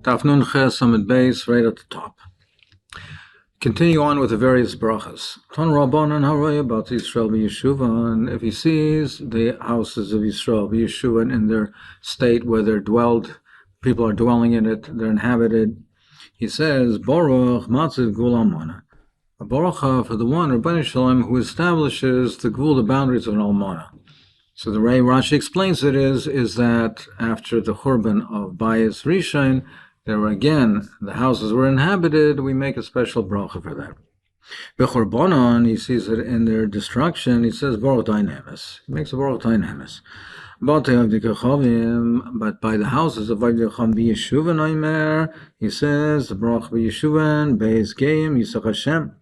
Daf Nun Ches Amud Beis, right at the top. Continue on with the various brachas. Ton Rabbanan Haroya about Yisrael v'Yeshuva, and if he sees the houses of Yisrael v'Yeshuva in their state where they're dwelled, people are dwelling in it, they're inhabited, he says, Baruch Matziv Gvul Almana. A baruch for the one, Rabbeinu Shalom, who establishes the Gvul, the boundaries of an Almana. So the way Rashi explains it is that after the Churban of Bayis Rishon, there were again, the houses were inhabited, we make a special bracha for that. Bechorbanon, he sees it in their destruction, he says Baruch Dainemes. He makes a Baruch Dainemes. But by the houses of Vayvdecham b'Yeshuvan Oimer, he says, the Baruch b'Yeshuvan, Beis Geim, Yisach Hashem,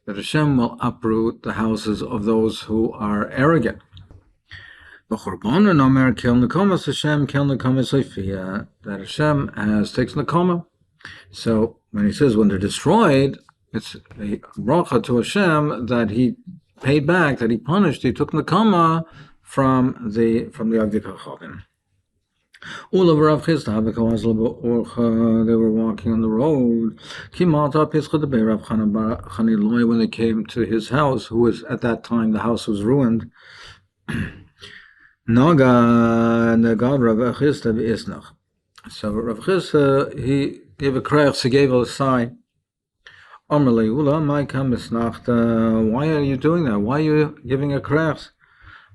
that Hashem will uproot the houses of those who are arrogant. That Hashem has taken Nekoma. So when he says when they're destroyed, it's a bracha to Hashem that he paid back, that he punished, he took Nekoma from the Avdei Kachavim. They were walking on the road. When they came to his house, who was at that time the house was ruined. Naga Rav Chisda v'isnach. So Rav Chisda, he gave a krech, he gave a sigh. Amrli Ula, my misnachta. Why are you doing that? Why are you giving a krech?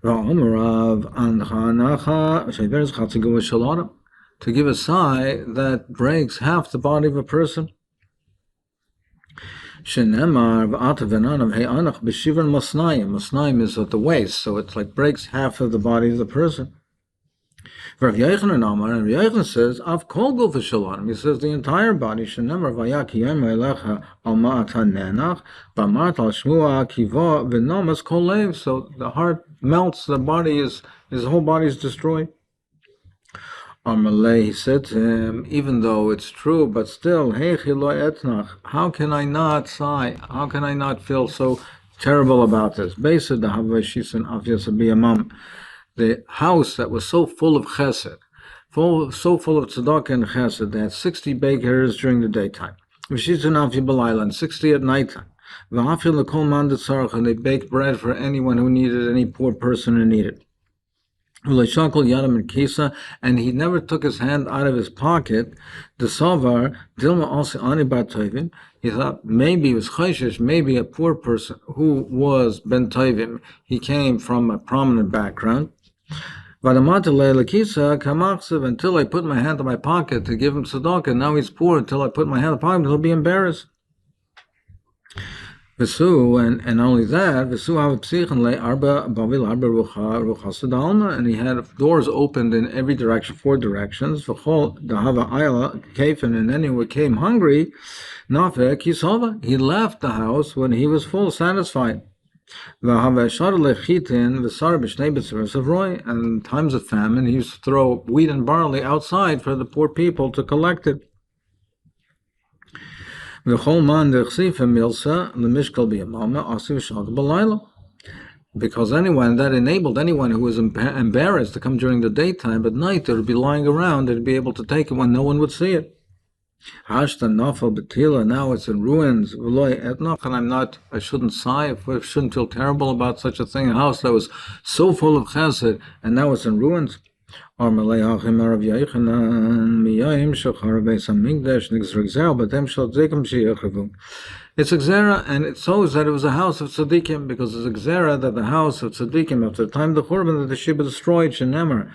To give a sigh that breaks half the body of a person. Masnaim is at the waist, so it's like breaks half of the body of the person. Rav Yochanan says, Av kol guf v'shalom. He says the entire body. Shenemar vayaki yom elecha al ma'atan nenach, b'amat al shmua kiva v'nomas kol lev. So the heart melts, the body his whole body is destroyed. Amalei, he said to him, even though it's true, but still, how can I not sigh? How can I not feel so terrible about this? The house that was so full of chesed, so full of tzedakah and chesed, they had 60 bakers during the daytime, and 60 at nighttime. And they baked bread for anyone who needed, any poor person who needed. And he never took his hand out of his pocket. The Savar, Dilma also Anibat Tovim. He thought maybe it was Chayshish, maybe a poor person who was Ben Tovim. He came from a prominent background. Until I put my hand in my pocket to give him tzedakah. Now he's poor. Until I put my hand in my pocket, he'll be embarrassed. And only that, and he had doors opened in every direction, 4 directions. And anyone came hungry, he left the house when he was full, satisfied. And in times of famine, he used to throw wheat and barley outside for the poor people to collect it. Because anyone that enabled anyone who was embarrassed to come during the daytime, at night they would be lying around, they'd be able to take it when no one would see it. Now it's in ruins, and I shouldn't sigh, I shouldn't feel terrible about such a thing, a house that was so full of chesed, and now it's in ruins. It's Exera, and it shows that it was a house of tzaddikim, because it's Exera that the house of tzaddikim, after the time of the Churban, that the Sheba destroyed, Shenemar,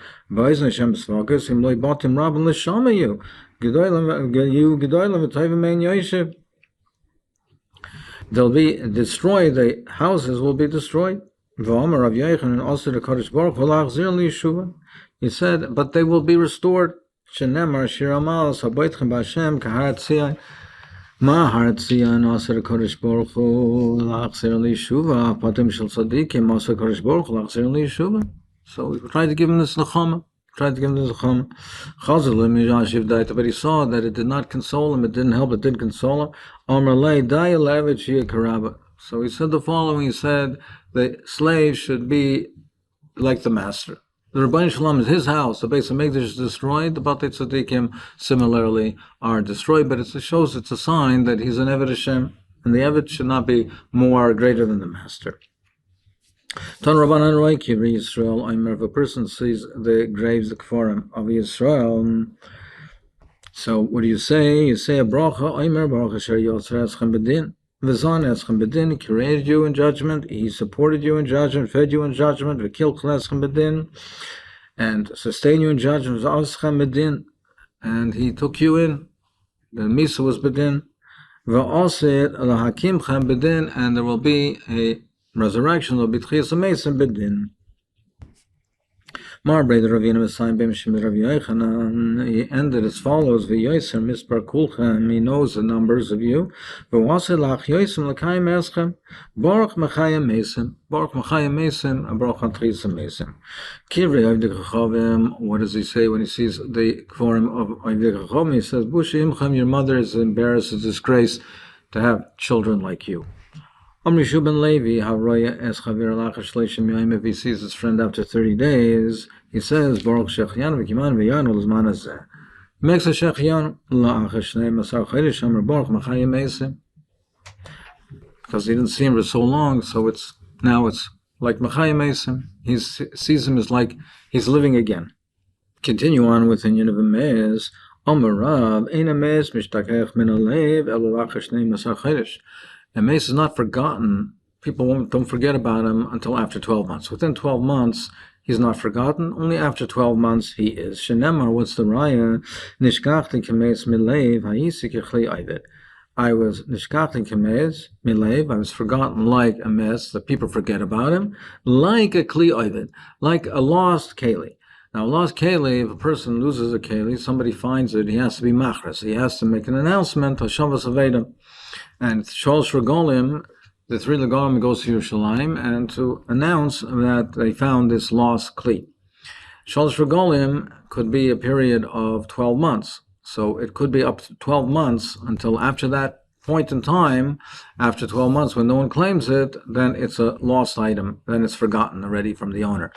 they'll be destroyed, the houses will be destroyed. He said, but they will be restored. Shenemar Shiramal Saboitchem B'Hashem Kaharat Tzion. Ma Harat Tzion Aser Kodesh Baruch Hu L'Achzer L'Yeshuva Patim Shel Tzadikim Aser Kodesh Baruch Hu L'Achzer L'Yeshuva. So we tried to give him this nechama. But he saw that it did not console him. It didn't help. It didn't console him. So he said the following. He said the slave should be like the master. the Rebbeinu Shalom is his house. The Beis Hamikdash is destroyed. The Batei Tzadikim similarly are destroyed. But it shows it's a sign that he's an Eved Hashem, and the Eved should not be more greater than the master. Ton Rabbanan Roy Kivri Yisrael. If a person sees the graves, the Kfarim of Yisrael, so what do you say? You say a bracha. Omer bracha asher yotzer eschem bedin. V'zon eschem bedin. He created you in judgment. He supported you in judgment. Fed you in judgment. V'kil eschem bedin. And sustained you in judgment. V'oschem bedin. And he took you in. The misa was bedin. V'oset lahakimchem bedin. And there will be a resurrection. There will be tchias amesim bedin. He ended as follows: V'yoser mispar kulchem. He knows the numbers of you. V'waseh lach yosim l'kayim eschem. Baruch mechayim mesim. Baruch mechayim mesim. Baruch atchis mesim. Kivrei Ovdei Chachavim. What does he say when he sees the form of Ovdei Chachavim? He says, Bushi imchem. Your mother is embarrassed, is disgraced to have children like you. If he sees his friend after 30 days, he says, Baruch Shechianu v'kiman v'yanu l'zman hazeh. He makes a Shechianu la'achashnei masar chaydish amar Baruch machayim mesim. Because he didn't see him for so long, so it's like machayim mesim. He sees him as like he's living again. Continue on with the Inyan of a Mez. Amar Rav, ein ha-mez mishtakech min halev elo la'achashnei masar chaydish. A mace is not forgotten. People don't forget about him until after 12 months. Within 12 months, he's not forgotten. Only after 12 months, he is. Shenemar, what's the raya? Nishkachti kemes milev ha'isi kechli ayvet. I was nishkachti kemes milev. I was forgotten like a mess that people forget about him, like a kli ayvet, like a lost keli. Now, a lost keli, if a person loses a keli, somebody finds it, he has to be machras. He has to make an announcement, Hashavas Aveda. And Shalosh Regolim, the three Regolim goes to Yerushalayim and to announce that they found this lost kli. Shalosh Regolim could be a period of 12 months. So it could be up to 12 months until after that point in time, after 12 months when no one claims it, then it's a lost item. Then it's forgotten already from the owner.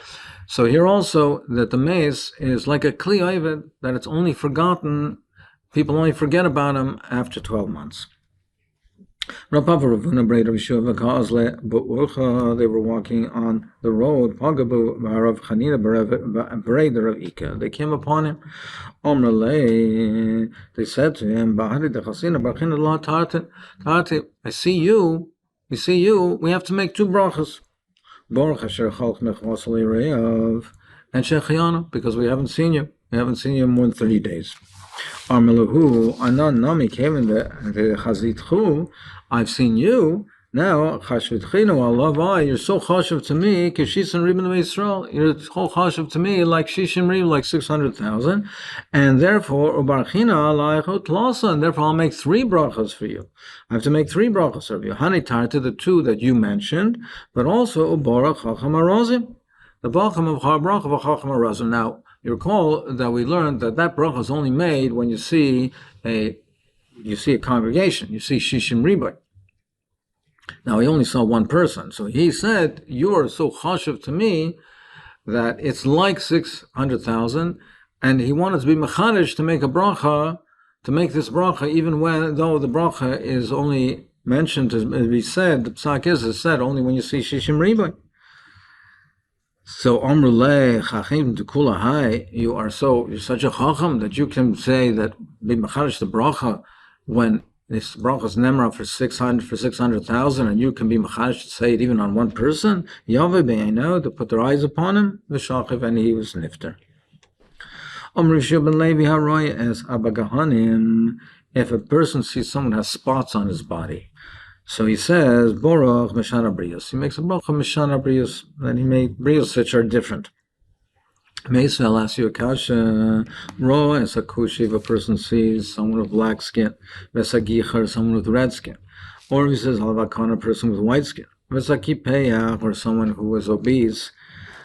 So here also that the mace is like a kli oived, that it's only forgotten, people only forget about him after 12 months. They were walking on the road. They came upon him. They said to him, I see you. We see you. We have to make two brachas. And Shechianu, because we haven't seen you. We haven't seen you in more than 30 days. I've seen you. Now, you're so chashuv to me, you're so chashuv to me like shishim rib, like 600,000, and therefore, and therefore I'll make three brachas for you. I have to make three brachas of you. Hanitar to the two that you mentioned, but also ubarach chacham arazim, the bracham of bracha of chacham arazim. Now, you recall that we learned that bracha is only made when you see a congregation, you see shishim riboy. Now, he only saw one person. So he said, you're so chashuv to me that it's like 600,000. And he wanted to be mechadish to make a bracha, to make this bracha, even though the bracha is only mentioned to be said, the psak is said only when you see shishim riboy. So Amruleh Chachim Tukulahai, you're such a chacham that you can say that be mechadish the bracha when this bracha is nemra for 600,000, and you can be mechadish to say it even on one person. Yahweh be'eino, to put their eyes upon him, v'shachiv, and he was nifter. Amrishu ben Levi haroy as abagahanim. If a person sees someone has spots on his body, so he says, Borach Meshana Brios. He makes a bracha Meshana Brios, then he made Brios which are different. Meisa, I'll ask you a kasha. Ro as a kushi, if a person sees someone with black skin, Vesagichar, someone with red skin. Or he says, Halvakan, a person with white skin. Vesakipeya, or someone who is obese.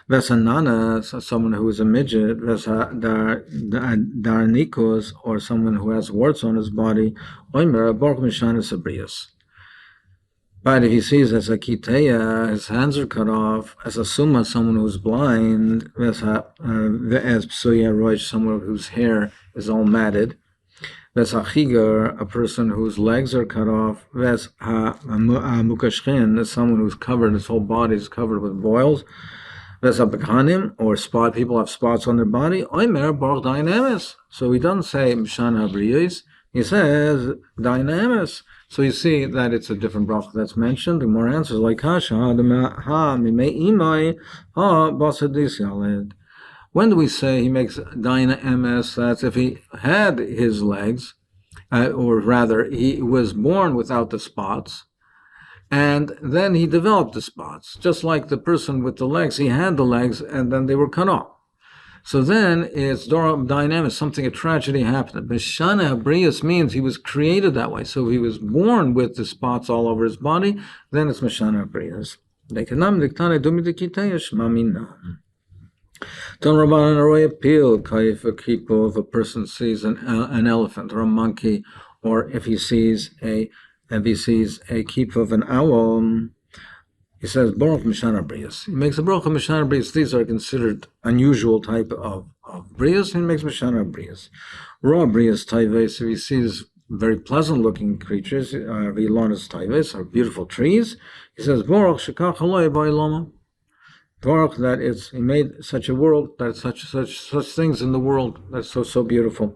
Vesanana, someone who is a midget. Vesadarnikos, or someone who has warts on his body. Oimer, Borach Meshana Sabrios. But if he sees as a kiteya, his hands are cut off, as a summa, someone who's blind, as psuya roish, someone whose hair is all matted, as a chigar, a person whose legs are cut off, as a mukashchin, is someone who's covered, his whole body is covered with boils, as a bekanim, or spot, people have spots on their body, oimer baruch dynamis. So he doesn't say mshan habriyos, he says dynamis. So you see that it's a different bracha that's mentioned. The more answers like kasha ha mimei imai ha basadis yaled. When do we say he makes dyna ms? That's if he had his legs, or rather, he was born without the spots, and then he developed the spots. Just like the person with the legs, he had the legs, and then they were cut off. So then it's dynamic, something, a tragedy happened. B'shana Habrius means he was created that way. So he was born with the spots all over his body, then it's Meshana Habrius. Don't Rabbanan Aroy appeal, if a person sees an elephant or a monkey, or if he sees a keep of an owl. He says, Baruch Mishana Brias. He makes a Baruch Mishana Brias. These are considered unusual type of Brias, and he makes Mishana Brias. Raw Brias Taives, if he sees very pleasant looking creatures, Vilonas Taives, are beautiful trees, he says, Baruch Shekach Haloi Bailoma. Baruch, that he made such a world, that such things in the world, that's so beautiful.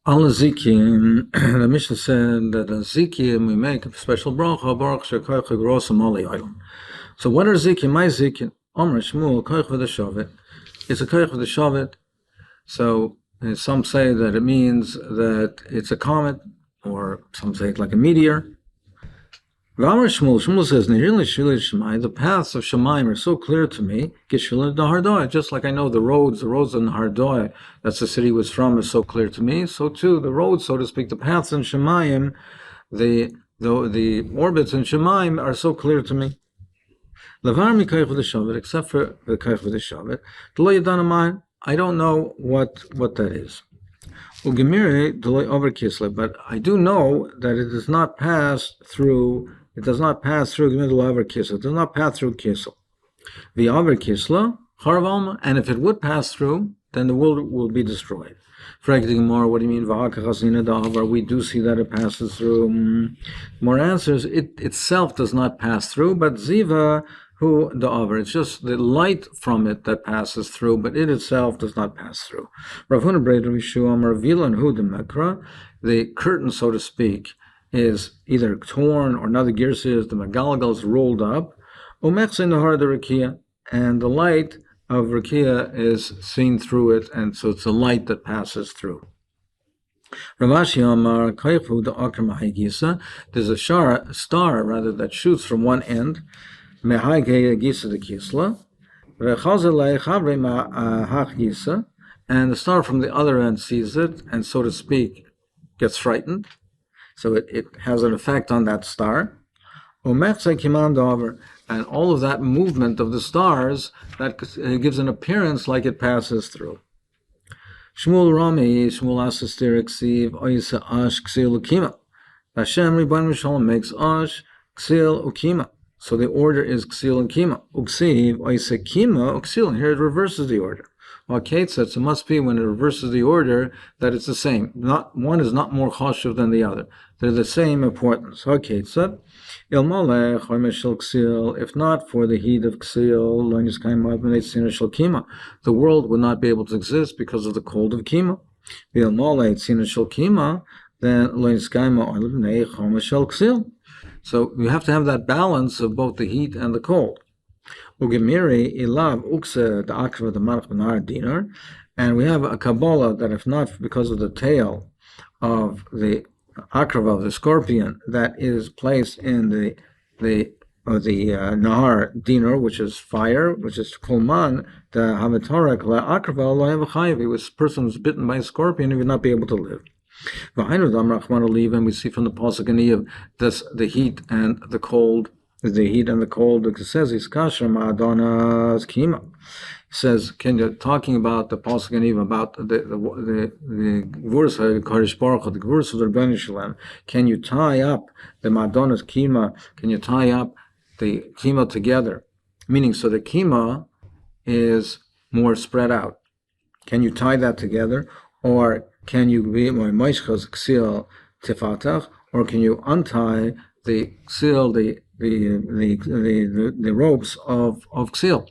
Al Zikim, the Mishnah said that a Zikim we make a special bracha, Baruch Shekoich Grosam Ali Oilam. So what are Zikim? My Zikim, Omer Shmuel, Koich V'Deshavet. It's a Koich V'Deshavet. So some say that it means that it's a comet, or some say it's like a meteor. Shmuel says, the paths of Shemaim are so clear to me, just like I know the roads in Hardoi, that's the city he was from, is so clear to me, so too the roads, so to speak, the paths in Shemaim, the orbits in Shemaim are so clear to me. Except for the Kaich V'Deshavet, I don't know what that is. But I do know that it does not pass through. It does not pass through Gimel Aver Kisel. It does not pass through Kisel. The Aver Kisla Harvalma, and if it would pass through, then the world will be destroyed. Fragmenting more. What do you mean? We do see that it passes through. More answers. It itself does not pass through, but Ziva. Who the over? It's just the light from it that passes through, but it itself does not pass through. Rav Huna Breder Rishuam Ravilan Hu the Mekra, the curtain, so to speak, is either torn or another gear says the Megalgal is rolled up. Umechse Nahar the Rakia, and the light of Rakia is seen through it, and so it's a light that passes through. Ravashi Amar Kaifu the Akram Hagisa, there's a star rather that shoots from one end. And the star from the other end sees it, and so to speak, gets frightened. So it has an effect on that star. And all of that movement of the stars, that gives an appearance like it passes through. Shmuel Rami, Shmuel Asistir Ksiv, Oysa Ash Ksil Ukima. Hashem Ribban Shalom makes Ash Ksil Ukima. So the order is Ksil and Kima. Uksiv, Oysa Kima, Uksil. Here it reverses the order. Well, Kate says it must be when it reverses the order that it's the same. One is not more chashuv than the other. They're the same importance. Okay, said if not for the heat of Ksil, the world would not be able to exist because of the cold of Kima. Then so you have to have that balance of both the heat and the cold. And we have a Kabbalah that if not because of the tail of the akrava of the scorpion that is placed in the nahar dinar, which is fire, which is kulman, the havatarek la akrava lo have a person who's bitten by a scorpion, he would not be able to live. And we see from the pasuk in Iyov this the heat and the cold. It says he's kasher ma'adonas kima. says, can you talking about the pasuk and even about the gvurus of Kodesh Baruch Hu, the gvurus of the Rebbeinu Shalem? Can you tie up the Madonna's kima? Can you tie up the kima together? Meaning, so the kima is more spread out. Can you tie that together, or can you be more moishchas ksil tifatach, or can you untie the ksil, the ropes of ksil?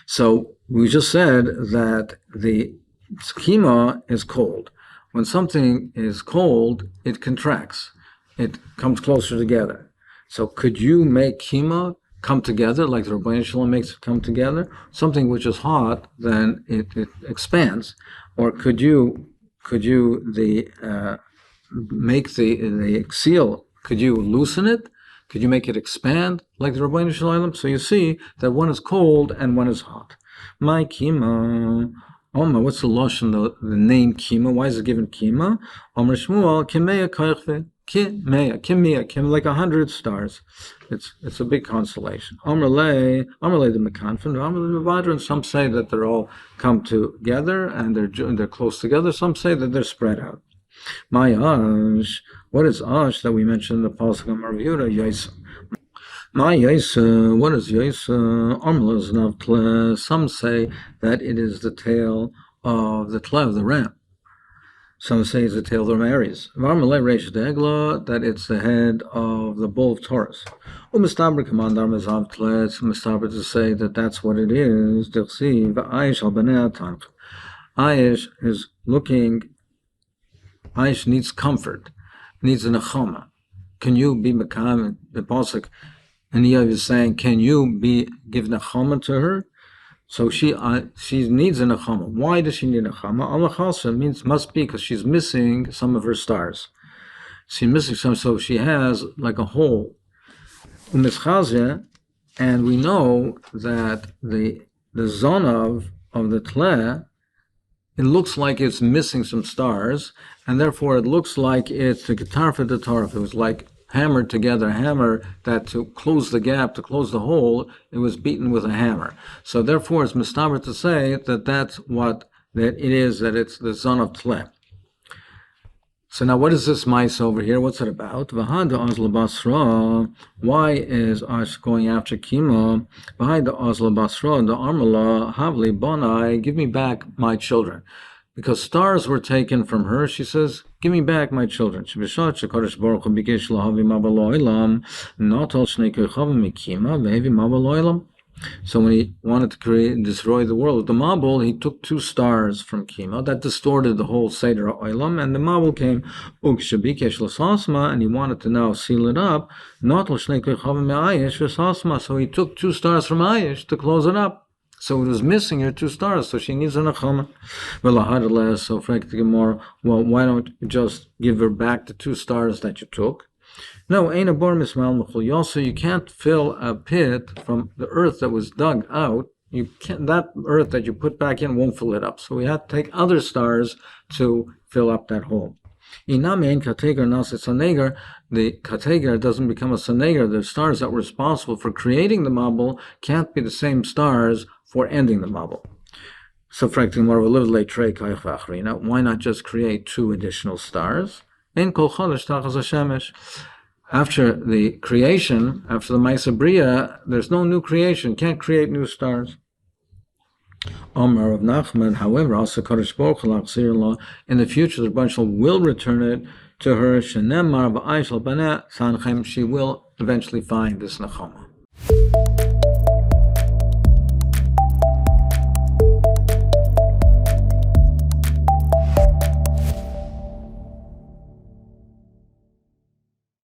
So we just said that the schema is cold. When something is cold, it contracts. It comes closer together. So could you make kima come together like the Rebbeinu Shalom makes it come together? Something which is hot, then it expands. Or could you make the seal? Could you loosen it? Could you make it expand like the Rabbeinu Shalom? So you see that one is cold and one is hot. My kima. Omer, what's the lashon, the name kima? Why is it given kima? Omer Shmuel, kimeya kaychve. Kim, like 100 stars. It's a big consolation. Omer le the mekanfen, Omer le mevadra, and some say that they're all come together and they're close together. Some say that they're spread out. My ash, what is ash that we mentioned in the pasuk of Marviura? Yaisa. My yaisa, what is yaisa? Armlas not tle. Some say that it is the tail of the tle of the ram. Some say it's the tail of the Aries. Varmale reish degla, that it's the head of the bull of Taurus. Umistabra commandar mezav tle. It's mistabra to say that that's what it is. Dirsi va'aish al banei tank. Aish is looking. Aish needs comfort, needs an achama. Can you be mekam? The pasuk, and Yov is saying, can you give nachama to her? So she needs an achama. Why does she need an achama? Alachasa means must be because she's missing some of her stars. She's missing some, so she has like a hole. Umischazeh, and we know that the zonav of the tle, it looks like it's missing some stars, and therefore it looks like it's the guitar for the tarf. It was like hammered together, hammer that to close the gap, to close the hole, it was beaten with a hammer. So therefore it's mistaber to say that that's what that it is, that it's the son of tle. So now what is this mice over here? What's it about? V'hada Azla Basra. Why is Ash going after Kima? V'hada Azla Basra, the Armala, Havli Bonai, give me back my children. Because stars were taken from her, she says, give me back my children. Not all So when he wanted to create and destroy the world with the Mabul, he took 2 stars from Kima. That distorted the whole Seder Oilam, and the Mabul came, and he wanted to now seal it up. So he took 2 stars from Ayish to close it up. So it was missing her 2 stars, so she needs an achama. So Frank the Gemara, well, why don't you just give her back the 2 stars that you took? No, ain't a bar mismal mechul. Also, you can't fill a pit from the earth that was dug out. You can't, that earth that you put back in won't fill it up. So we have to take other stars to fill up that hole. Inamein kategar nasit sanegar. The kategar doesn't become a sanegar. The stars that were responsible for creating the mabul can't be the same stars for ending the mabul. So, frankly, more of a little late trey kayach. Why not just create 2 additional stars? In kol chodesh tachas hashemesh. After the creation, after the Maisa Bria, there's no new creation. Can't create new stars. Omar of Nachman, however, also Kodesh Baruch Hu, in the future, the Rebbeinu Shalom will return it to her. Shenemar v'ayishal baneh sanchem. She will eventually find this nachama.